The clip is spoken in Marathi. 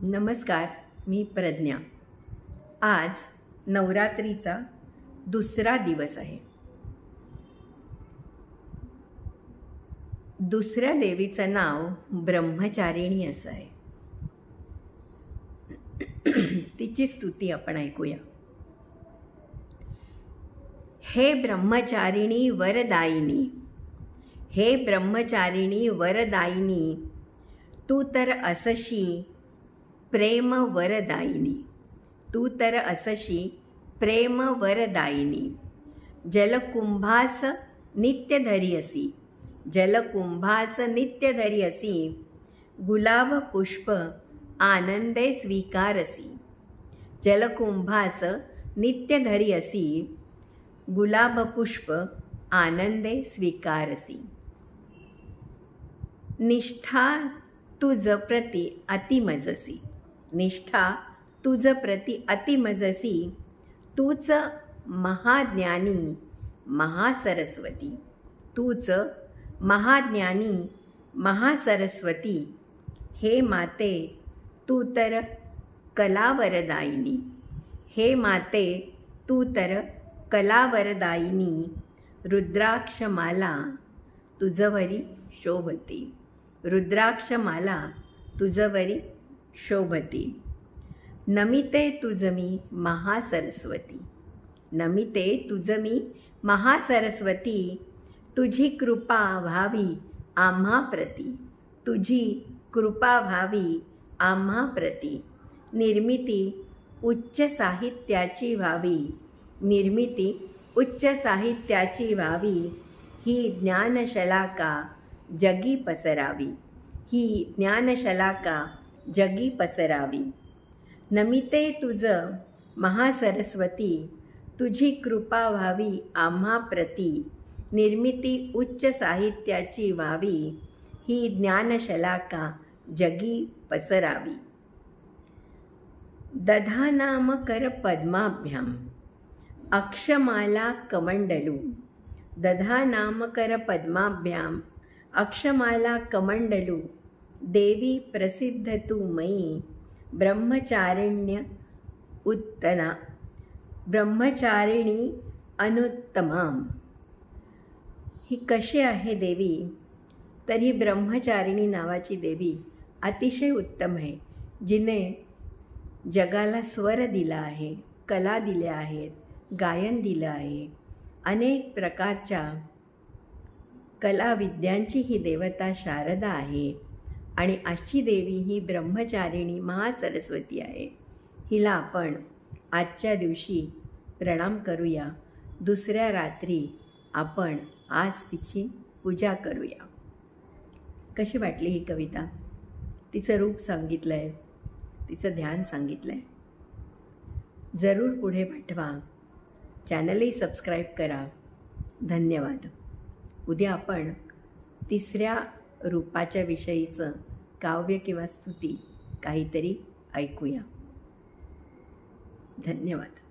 नमस्कार, मी प्रज्ञा। आज नवरात्रीचा दुसरा दिवस आहे। दुसऱ्या देवीचं नाव ब्रह्मचारिणी असं आहे। तिची स्तुती आपण ऐकूया। हे ब्रह्मचारिणी वरदायिनी, हे ब्रह्मचारिणी वरदायिनी, तू तर असशी प्रेम वरदायिनी, तू तर असशी प्रेम वरदायिनी। जलकुंभास नित्य धरी असी, जलकुंभास नित्य धरी असी, गुलाब पुष्प आनंदे स्वीकारसी। जलकुंभास नित्य धरी असी, गुलाब पुष्प आनंदे स्वीकारसी। निष्ठा तुझ प्रति अतिमजसी, निष्ठा तुझ प्रति अतिमजसी, तूच महाज्ञानी महासरस्वती, तूच महाज्ञानी महासरस्वती। हे माते तू तर कलावरदायिनी, हे माते तू तर कलावरदायिनी। रुद्राक्षमाला तुझवरी शोभती, रुद्राक्षमाला तुझवरी शोभती। नमिते तुझमी महासरस्वती, नमिते तुझमी महासरस्वती। तुझी कृपा व्हावी आम्हा प्रती, तुझी कृपा व्हावी आम्हा प्रती। निर्मिती उच्च साहित्याची व्हावी, निर्मिती उच्च साहित्याची व्हावी। ही ज्ञानशलाका जगी पसरावी, ही ज्ञानशलाका जगी पसरावी। नमिते तुझ महासरस्वती, तुझी कृपा व्हावी आम्हा प्रती। निर्मिती उच्च साहित्याची व्हावी, ही ज्ञानशलाका जगी पसरावी। दधानाम कर पद्माभ्याम अक्षमाला कमंडलू, दधानाम कर पद्माभ्याम अक्षमाला कमंडलू। देवी प्रसिद्ध तू मयी ब्रह्मचारिण्य उत्तना, ब्रह्मचारिणी अनुत्तमाम। ही कशी आहे देवी? तर ही ब्रह्मचारिणी नावाची देवी अतिशय उत्तम आहे, जिने जगाला स्वर दिला आहे, कला दिल्या आहेत, गायन दिलं आहे। अनेक प्रकारच्या कलाविद्यांची ही देवता शारदा आहे आणि अशी देवी ही ब्रह्मचारिणी महासरस्वती आहे। हिला आपण आजच्या दिवशी प्रणाम करूया। दुसऱ्या रात्री आपण आज तिची पूजा करूया। कशी वाटली ही कविता? तिचं रूप सांगितलं आहे, तिचं ध्यान सांगितलं आहे। जरूर पुढे पाठवा, चॅनलही सबस्क्राईब करा। धन्यवाद। उद्या आपण तिसऱ्या रूपाच्या विषयीचं काव्य किंवा स्तुती काहीतरी ऐकूया। धन्यवाद।